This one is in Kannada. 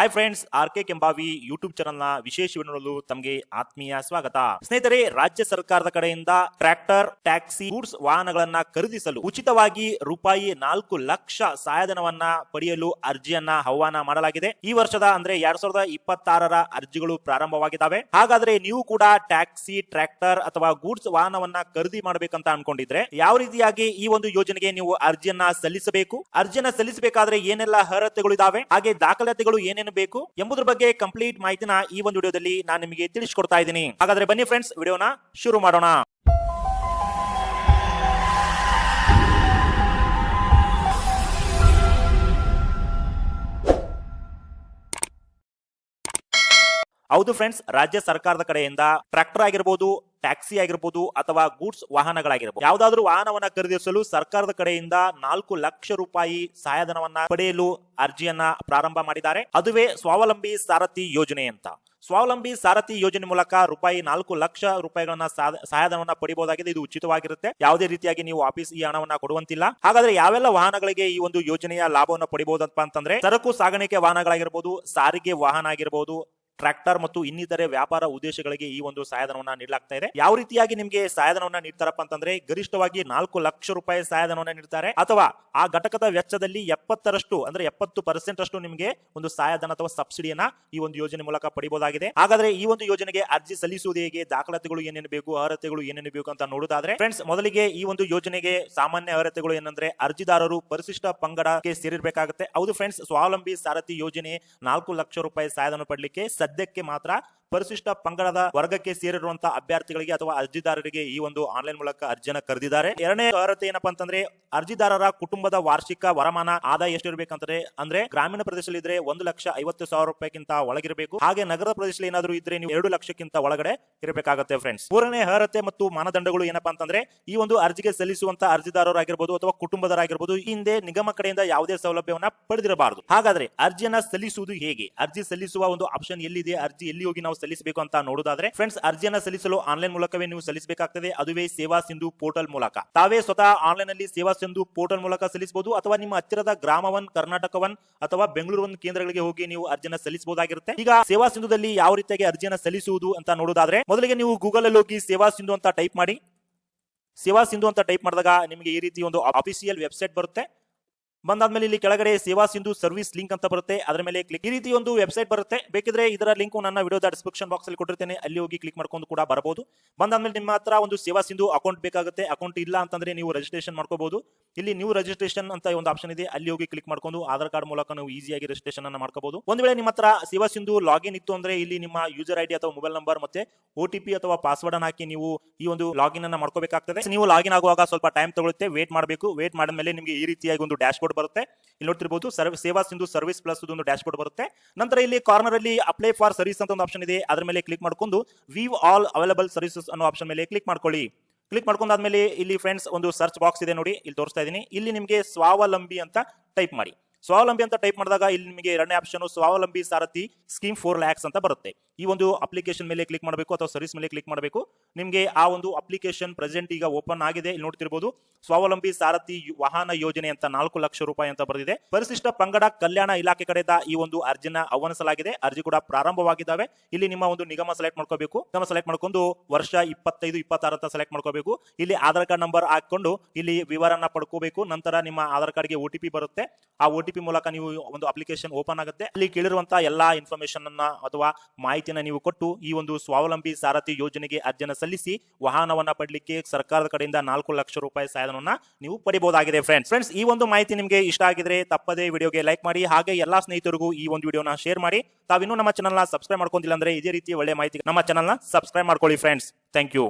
Hi friends, RK Kembhavi YouTube channel ನ ವಿಶೇಷ ವಿಡಿಯೋಗಳು ತಮಗೆ ಆತ್ಮೀಯ ಸ್ವಾಗತ. ಸ್ನೇಹಿತರೆ, ರಾಜ್ಯ ಸರ್ಕಾರದ ಕಡೆಯಿಂದ ಟ್ರ್ಯಾಕ್ಟರ್, ಟ್ಯಾಕ್ಸಿ, ಗೂಡ್ಸ್ ವಾಹನಗಳನ್ನ ಖರೀದಿಸಲು ಉಚಿತವಾಗಿ ರೂಪಾಯಿ 4 ಲಕ್ಷ ಸಹಾಯಧನವನ್ನ ಪಡೆಯಲು ಅರ್ಜಿಯನ್ನ ಆಹ್ವಾನ ಮಾಡಲಾಗಿದೆ. ಈ ವರ್ಷದ ಅಂದ್ರೆ 2026ರ ಅರ್ಜಿಗಳು ಪ್ರಾರಂಭವಾಗಿದ್ದಾವೆ. ಹಾಗಾದ್ರೆ ನೀವು ಕೂಡ ಟ್ಯಾಕ್ಸಿ, ಟ್ರ್ಯಾಕ್ಟರ್ ಅಥವಾ ಗೂಡ್ಸ್ ವಾಹನವನ್ನ ಖರೀದಿ ಮಾಡಬೇಕಂತ ಅನ್ಕೊಂಡಿದ್ರೆ ಯಾವ ರೀತಿಯಾಗಿ ಈ ಒಂದು ಯೋಜನೆಗೆ ನೀವು ಅರ್ಜಿಯನ್ನ ಸಲ್ಲಿಸಬೇಕು, ಅರ್ಜಿಯನ್ನ ಸಲ್ಲಿಸಬೇಕಾದ್ರೆ ಏನೆಲ್ಲ ಅರ್ಹತೆಗಳು ಇದಾವೆ, ಹಾಗೆ ದಾಖಲಾತಿಗಳು ಏನೇನು ಬೇಕು ಎಂಬುದರ ಬಗ್ಗೆ ಕಂಪ್ಲೀಟ್ ಮಾಹಿತಿನ ಈ ಒಂದು ವಿಡಿಯೋದಲ್ಲಿ ನಾನು ನಿಮಗೆ ತಿಳಿಸಿಕೊಡ್ತಾ ಇದ್ದೀನಿ. ಹಾಗಾದ್ರೆ ಬನ್ನಿ ಫ್ರೆಂಡ್ಸ್, ವಿಡಿಯೋನ ಶುರು ಮಾಡೋಣ. ಹೌದು ಫ್ರೆಂಡ್ಸ್, ರಾಜ್ಯ ಸರ್ಕಾರದ ಕಡೆಯಿಂದ ಟ್ರ್ಯಾಕ್ಟರ್ ಆಗಿರಬಹುದು, ಟ್ಯಾಕ್ಸಿ ಆಗಿರಬಹುದು ಅಥವಾ ಗೂಡ್ಸ್ ವಾಹನಗಳಾಗಿರಬಹುದು, ಯಾವ್ದಾದ್ರು ವಾಹನವನ್ನ ಖರೀದಿಸಲು ಸರ್ಕಾರದ ಕಡೆಯಿಂದ 4 ಲಕ್ಷ ರೂಪಾಯಿ ಸಹಾಯಧನವನ್ನ ಪಡೆಯಲು ಅರ್ಜಿಯನ್ನ ಪ್ರಾರಂಭ ಮಾಡಿದ್ದಾರೆ. ಅದುವೇ ಸ್ವಾವಲಂಬಿ ಸಾರಥಿ ಯೋಜನೆ ಅಂತ. ಸ್ವಾವಲಂಬಿ ಸಾರಥಿ ಯೋಜನೆ ಮೂಲಕ ರೂಪಾಯಿ 4 ಲಕ್ಷ ರೂಪಾಯಿಗಳನ್ನ ಸಹಾಯಧನವನ್ನ ಪಡಿಬಹುದಾಗಿದೆ. ಇದು ಉಚಿತವಾಗಿರುತ್ತೆ. ಯಾವುದೇ ರೀತಿಯಾಗಿ ನೀವು ವಾಪಸ್ ಈ ಹಣವನ್ನ ಕೊಡುವಂತಿಲ್ಲ. ಹಾಗಾದ್ರೆ ಯಾವೆಲ್ಲ ವಾಹನಗಳಿಗೆ ಈ ಒಂದು ಯೋಜನೆಯ ಲಾಭವನ್ನು ಪಡಿಬಹುದಪ್ಪ ಅಂತಂದ್ರೆ, ಸರಕು ಸಾಗಾಣಿಕೆ ವಾಹನಗಳಾಗಿರಬಹುದು, ಸಾರಿಗೆ ವಾಹನ ಆಗಿರಬಹುದು, ಟ್ರ್ಯಾಕ್ಟರ್ ಮತ್ತು ಇನ್ನಿತರೆ ವ್ಯಾಪಾರ ಉದ್ದೇಶಗಳಿಗೆ ಈ ಒಂದು ಸಹಾಯಧನವನ್ನ ನೀಡಲಾಗ್ತಾ ಇದೆ. ಯಾವ ರೀತಿಯಾಗಿ ನಿಮಗೆ ಸಹಾಯಧನವನ್ನ ನೀಡ್ತಾರಪ್ಪ ಅಂತಂದ್ರೆ, ಗರಿಷ್ಠವಾಗಿ 4 ಲಕ್ಷ ರೂಪಾಯಿ ಸಹಾಯಧನವನ್ನ ನೀಡ್ತಾರೆ, ಅಥವಾ ಆ ಘಟಕದ ವೆಚ್ಚದಲ್ಲಿ 70% ಅಂದ್ರೆ 70% ಅಷ್ಟು ನಿಮಗೆ ಒಂದು ಸಹಾಯಧನ ಅಥವಾ ಸಬ್ಸಿಡಿಯನ್ನ ಈ ಒಂದು ಯೋಜನೆ ಮೂಲಕ ಪಡಿಬಹುದಾಗಿದೆ. ಹಾಗಾದ್ರೆ ಈ ಒಂದು ಯೋಜನೆಗೆ ಅರ್ಜಿ ಸಲ್ಲಿಸುವುದು ಹೇಗೆ, ದಾಖಲಾತಿಗಳು ಏನೇನು ಬೇಕು, ಅರ್ಹತೆಗಳು ಏನೇನು ಬೇಕು ಅಂತ ನೋಡುವುದಾದ್ರೆ, ಫ್ರೆಂಡ್ಸ್, ಮೊದಲಿಗೆ ಈ ಒಂದು ಯೋಜನೆಗೆ ಸಾಮಾನ್ಯ ಅರ್ಹತೆಗಳು ಏನಂದ್ರೆ, ಅರ್ಜಿದಾರರು ಪರಿಶಿಷ್ಟ ಪಂಗಡಕ್ಕೆ ಸೇರಿರಬೇಕಾಗುತ್ತೆ. ಹೌದು ಫ್ರೆಂಡ್ಸ್, ಸ್ವಾವಲಂಬಿ ಸಾರಥಿ ಯೋಜನೆ 4 ಲಕ್ಷ ರೂಪಾಯಿ ಸಹಾಯಧನ ಪಡಲಿಕ್ಕೆ ಸದ್ಯಕ್ಕೆ ಮಾತ್ರ ಪರಿಶಿಷ್ಟ ಪಂಗಡದ ವರ್ಗಕ್ಕೆ ಸೇರಿರುವಂತಹ ಅಭ್ಯರ್ಥಿಗಳಿಗೆ ಅಥವಾ ಅರ್ಜಿದಾರರಿಗೆ ಈ ಒಂದು ಆನ್ಲೈನ್ ಮೂಲಕ ಅರ್ಜಿಯನ್ನು ಕರೆದಿದ್ದಾರೆ. ಎರಡನೇ ಅರ್ಹತೆ ಏನಪ್ಪಾ ಅಂತಂದ್ರೆ, ಅರ್ಜಿದಾರರ ಕುಟುಂಬದ ವಾರ್ಷಿಕ ವರಮಾನ ಆದಾಯ ಎಷ್ಟಿರಬೇಕಂದ್ರೆ, ಅಂದ್ರೆ ಗ್ರಾಮೀಣ ಪ್ರದೇಶದಲ್ಲಿ ಇದ್ರೆ 1,50,000 ರೂಪಾಯಿಗಿಂತ ಒಳಗಿರಬೇಕು. ಹಾಗೆ ನಗರ ಪ್ರದೇಶದಲ್ಲಿ ಏನಾದರೂ ಇದ್ರೆ ನೀವು 2 ಲಕ್ಷಕ್ಕಿಂತ ಒಳಗಡೆ ಇರಬೇಕಾಗುತ್ತೆ ಫ್ರೆಂಡ್ಸ್. ಮೂರನೇ ಅರ್ಹತೆ ಮತ್ತು ಮಾನದಂಡಗಳು ಏನಪ್ಪಾ ಅಂತಂದ್ರೆ, ಈ ಒಂದು ಅರ್ಜಿಗೆ ಸಲ್ಲಿಸುವಂತ ಅರ್ಜಿದಾರರಾಗಿರ್ಬೋದು ಅಥವಾ ಕುಟುಂಬದರಾಗಿರ್ಬೋದು ಹಿಂದೆ ನಿಗಮ ಕಡೆಯಿಂದ ಯಾವುದೇ ಸೌಲಭ್ಯವನ್ನ ಪಡೆದಿರಬಾರದು. ಹಾಗಾದ್ರೆ ಅರ್ಜಿಯನ್ನ ಸಲ್ಲಿಸುವುದು ಹೇಗೆ, ಅರ್ಜಿ ಸಲ್ಲಿಸುವ ಒಂದು ಆಪ್ಷನ್ ಎಲ್ಲಿದೆ, ಅರ್ಜಿ ಎಲ್ಲಿ ಹೋಗಿ ನಾವು ಸಲ್ಲಿಸಬೇಕು ಅಂತ ನೋಡುವುದಾದ್ರೆ, ಫ್ರೆಂಡ್ಸ್, ಅರ್ಜಿಯನ್ನ ಸಲ್ಲಿಸಲು ಆನ್ಲೈನ್ ಮೂಲಕವೇ ನೀವು ಸಲ್ಲಿಸಬೇಕಾಗ್ತದೆ. ಅದುವೇ ಸೇವಾ ಸಿಂಧು ಪೋರ್ಟಲ್ ಮೂಲಕ. ತಾವೇ ಸ್ವತಃ ಆನ್ಲೈನ್ ಅಲ್ಲಿ ಸೇವಾ ಸಿಂಧು ಪೋರ್ಟಲ್ ಮೂಲಕ ಸಲ್ಲಿಸಬಹುದು, ಅಥವಾ ನಿಮ್ಮ ಹತ್ತಿರದ ಗ್ರಾಮ 1, ಕರ್ನಾಟಕ 1 ಅಥವಾ ಬೆಂಗಳೂರು 1 ಕೇಂದ್ರಗಳಿಗೆ ಹೋಗಿ ನೀವು ಅರ್ಜಿಯನ್ನ ಸಲ್ಲಿಸಬಹುದಾಗಿರುತ್ತೆ. ಈಗ ಸೇವಾ ಸಿಂಧುದಲ್ಲಿ ಯಾವ ರೀತಿಯಾಗಿ ಅರ್ಜಿಯನ್ನ ಸಲ್ಲಿಸುವುದು ಅಂತ ನೋಡುವುದಾದ್ರೆ, ಮೊದಲಿಗೆ ನೀವು ಗೂಗಲ್ ಅಲ್ಲಿ ಹೋಗಿ ಸೇವಾ ಸಿಂಧು ಅಂತ ಟೈಪ್ ಮಾಡಿ. ಸೇವಾ ಸಿಂಧು ಅಂತ ಟೈಪ್ ಮಾಡಿದಾಗ ನಿಮಗೆ ಈ ರೀತಿ ಒಂದು ಅಫಿಷಿಯಲ್ ವೆಬ್ಸೈಟ್ ಬರುತ್ತೆ. ಬಂದಾದ್ಮೇಲೆ ಇಲ್ಲಿ ಕೆಳಗಡೆ ಸೇವಾ ಸಿಂಧು ಸರ್ವಿಸ್ ಲಿಂಕ್ ಅಂತ ಬರುತ್ತೆ, ಅದರ ಮೇಲೆ ಕ್ಲಿಕ್. ಈ ರೀತಿ ಒಂದು ವೆಬ್ಸೈಟ್ ಬರುತ್ತೆ. ಬೇಕಿದ್ರೆ ಇದರ ಲಿಂಕ್ ನನ್ನ ವಿಡಿಯೋದ ಡಿಸ್ಕ್ರಿಪ್ಷನ್ ಬಾಕ್ಸ್ ಅಲ್ಲಿ ಕೊಟ್ಟಿರ್ತೇನೆ, ಅಲ್ಲಿ ಹೋಗಿ ಕ್ಲಿಕ್ ಮಾಡ್ಕೊಂಡು ಕೂಡ ಬರಬಹುದು. ಬಂದಾದ್ಮೇಲೆ ನಿಮ್ಮ ಹತ್ರ ಒಂದು ಸೇವಾ ಸಿಂಧು ಅಕೌಂಟ್ ಬೇಕಾಗುತ್ತೆ. ಅಕೌಂಟ್ ಇಲ್ಲ ಅಂತಂದ್ರೆ ನೀವು ರಿಜಿಸ್ಟ್ರೇಷನ್ ಮಾಡ್ಕೋಬಹುದು. ಇಲ್ಲಿ ನ್ಯೂ ರಿಜಿಸ್ಟ್ರೇಷನ್ ಅಂತ ಒಂದು ಆಪ್ಷನ್ ಇದೆ, ಅಲ್ಲಿ ಹೋಗಿ ಕ್ಲಿಕ್ ಮಾಡ್ಕೊಂಡು ಆಧಾರ್ ಕಾರ್ಡ್ ಮೂಲಕ ನೀವು ಈಸಿಯಾಗಿ ರಿಜಿಸ್ಟ್ರೇಷನ್ ಅನ್ನ ಮಾಡ್ಕೋಬಹುದು. ಒಂದು ವೇಳೆ ನಿಮ್ಮ ಹತ್ರ ಸೇವಾ ಸಿಂಧು ಲಾಗಿನ್ ಇತ್ತು ಅಂದ್ರೆ, ಇಲ್ಲಿ ನಿಮ್ಮ ಯೂಸರ್ ಐಡಿ ಅಥವಾ ಮೊಬೈಲ್ ನಂಬರ್ ಮತ್ತೆ OTP ಅಥವಾ ಪಾಸ್ವರ್ಡ್ ಅನ್ನು ಹಾಕಿ ನೀವು ಈ ಒಂದು ಲಾಗಿನ್ ಅನ್ನ ಮಾಡ್ಕೋಬೇಕಾಗ್ತದೆ. ನೀವು ಲಾಗಿನ್ ಆಗುವಾಗ ಸ್ವಲ್ಪ ಟೈಮ್ ತಗೊಳುತ್ತೆ, ವೇಟ್ ಮಾಡಬೇಕು. ವೇಟ್ ಮಾಡಿದ್ಮೇಲೆ ನಿಮಗೆ ಈ ರೀತಿಯಾಗಿ ಒಂದು ಡ್ಯಾಶ್ ಬೋರ್ಡ್ ಬರುತ್ತೆ. ಇಲ್ಲಿ ನೋಡ್ತಿರಬಹುದು, ಸೇವಾ ಸಿಂಧು ಸರ್ವಿಸ್ ಪ್ಲಸ್ ಒಂದು ಡ್ಯಾಶ್ ಬೋರ್ಡ್ ಬರುತ್ತೆ. ನಂತರ ಇಲ್ಲಿ ಕಾರ್ನರ್ ಅಲ್ಲಿ ಅಪ್ಲೈ ಫಾರ್ ಸರ್ವಿಸ್ ಅಂತ ಒಂದು ಆಪ್ಷನ್ ಇದೆ, ಅದರ ಮೇಲೆ ಕ್ಲಿಕ್ ಮಾಡ್ಕೊಂಡು ವ್ಯೂ ಆಲ್ ಅವೈಲೇಬಲ್ ಸರ್ವಿಸಸ್ ಅನ್ನೋ ಆಪ್ಷನ್ ಮೇಲೆ ಕ್ಲಿಕ್ ಮಾಡ್ಕೊಳ್ಳಿ. ಕ್ಲಿಕ್ ಮಾಡ್ಕೊಂಡಾದ್ಮೇಲೆ ಇಲ್ಲಿ ಫ್ರೆಂಡ್ಸ್ ಒಂದು ಸರ್ಚ್ ಬಾಕ್ಸ್ ಇದೆ ನೋಡಿ, ಇಲ್ಲಿ ತೋರಿಸ್ತಾ ಇದೀನಿ. ಇಲ್ಲಿ ನಿಮಗೆ ಸ್ವಾವಲಂಬಿ ಅಂತ ಟೈಪ್ ಮಾಡಿ. ಸ್ವಾವಲಂಬಿ ಅಂತ ಟೈಪ್ ಮಾಡಿದಾಗ ಇಲ್ಲಿ ನಿಮಗೆ ಎರಡನೇ ಆಪ್ಷನ್ ಸ್ವಾವಲಂಬಿ ಸಾರಥಿ ಸ್ಕೀಮ್ 4 lakhs ಅಂತ ಬರುತ್ತೆ. ಈ ಒಂದು ಅಪ್ಲಿಕೇಶನ್ ಮೇಲೆ ಕ್ಲಿಕ್ ಮಾಡಬೇಕು ಅಥವಾ ಸರ್ವಿಸ್ ಮೇಲೆ ಕ್ಲಿಕ್ ಮಾಡಬೇಕು. ನಿಮಗೆ ಆ ಒಂದು ಅಪ್ಲಿಕೇಶನ್ ಪ್ರೆಸೆಂಟ್ ಈಗ ಓಪನ್ ಆಗಿದೆ. ಇಲ್ಲಿ ನೋಡ್ತಿರಬಹುದು, ಸ್ವಾವಲಂಬಿ ಸಾರಥಿ ವಾಹನ ಯೋಜನೆ ಅಂತ 4 ಲಕ್ಷ ರೂಪಾಯಿ ಅಂತ ಬರೆದಿದೆ. ಪರಿಶಿಷ್ಟ ಪಂಗಡ ಕಲ್ಯಾಣ ಇಲಾಖೆ ಕಡೆಯಿಂದ ಈ ಒಂದು ಅರ್ಜಿನ ಆಹ್ವಾನಿಸಲಾಗಿದೆ. ಅರ್ಜಿ ಕೂಡ ಪ್ರಾರಂಭವಾಗಿದ್ದಾವೆ. ಇಲ್ಲಿ ನಿಮ್ಮ ಒಂದು ನಿಗಮ ಸೆಲೆಕ್ಟ್ ಮಾಡ್ಕೋಬೇಕು. ನಿಗಮ ಸೆಲೆಕ್ಟ್ ಮಾಡ್ಕೊಂಡು ವರ್ಷ 25-26 ಅಂತ ಸೆಲೆಕ್ಟ್ ಮಾಡ್ಕೋಬೇಕು. ಇಲ್ಲಿ ಆಧಾರ್ ಕಾರ್ಡ್ ನಂಬರ್ ಹಾಕೊಂಡು ಇಲ್ಲಿ ವಿವರನ್ನ ಪಡ್ಕೋಬೇಕು. ನಂತರ ನಿಮ್ಮ ಆಧಾರ್ ಕಾರ್ಡ್ಗೆ OTP ಬರುತ್ತೆ. ಆ OTP ಮೂಲಕ ನೀವು ಒಂದು ಅಪ್ಲಿಕೇಶನ್ ಓಪನ್ ಆಗುತ್ತೆ. ಅಲ್ಲಿ ಕೇಳಿರುವಂತಹ ಎಲ್ಲಾ ಇನ್ಫಾರ್ಮೇಶನ್ ಅನ್ನ ಅಥವಾ ಮಾಹಿತಿಯನ್ನ ನೀವು ಕೊಟ್ಟು ಈ ಒಂದು ಸ್ವಾವಲಂಬಿ ಸಾರಥಿ ಯೋಜನೆಗೆ ಅರ್ಜಿಯನ್ನು ಸಲ್ಲಿಸಿ ವಾಹನವನ್ನ ಪಡೆಯಲಿಕ್ಕೆ ಸರ್ಕಾರದ ಕಡೆಯಿಂದ 4 ಲಕ್ಷ ರೂಪಾಯಿ ಸಹಾಯಧನವನ್ನ ನೀವು ಪಡೆಯಬಹುದಾಗಿದೆ. ಫ್ರೆಂಡ್ಸ್, ಈ ಒಂದು ಮಾಹಿತಿ ನಿಮಗೆ ಇಷ್ಟ ಆಗಿದ್ರೆ ತಪ್ಪದೇ ವಿಡಿಯೋಗೆ ಲೈಕ್ ಮಾಡಿ, ಹಾಗೆ ಎಲ್ಲಾ ಸ್ನೇಹಿತರಿಗೂ ಈ ಒಂದು ವಿಡಿಯೋನ ಶೇರ್ ಮಾಡಿ. ತಾವಿನ್ನೂ ನಮ್ಮ ಚಾನಲ್ ನ ಸಬ್ಸ್ಕ್ರೈಬ್ ಮಾಡ್ಕೊಂಡಿಲ್ಲ ಅಂದ್ರೆ ಇದೇ ರೀತಿ ಒಳ್ಳೆ ಮಾಹಿತಿ ನಮ್ಮ ಚಾನಲ್ ನ ಸಬ್ಸ್ಕ್ರೈಬ್ ಮಾಡ್ಕೊಳ್ಳಿ ಫ್ರೆಂಡ್ಸ್. Thank you.